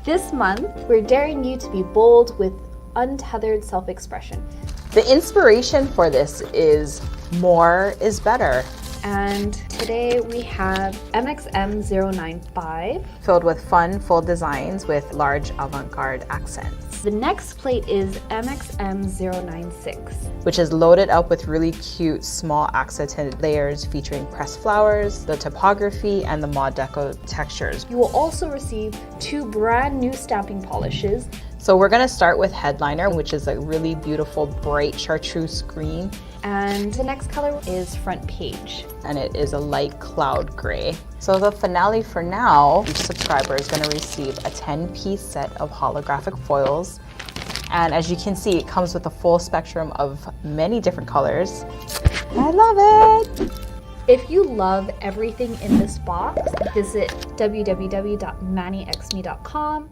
This month, we're daring you to be bold with untethered self-expression. The inspiration for this is more is better. And today we have MXM095. Filled with fun, full designs with large avant-garde accents. The next plate is MXM096. Which is loaded up with really cute, small accented layers featuring pressed flowers, the typography, and the Mod-deco textures. You will also receive 2 brand new stamping polishes. So we're gonna start with Headliner, which is a really beautiful, bright chartreuse green. And the next color is Front Page. And it is a light cloud gray. So the finale for now, each subscriber is gonna receive a 10-piece set of holographic foils. And as you can see, it comes with a full spectrum of many different colors. I love it! If you love everything in this box, visit www.manixme.com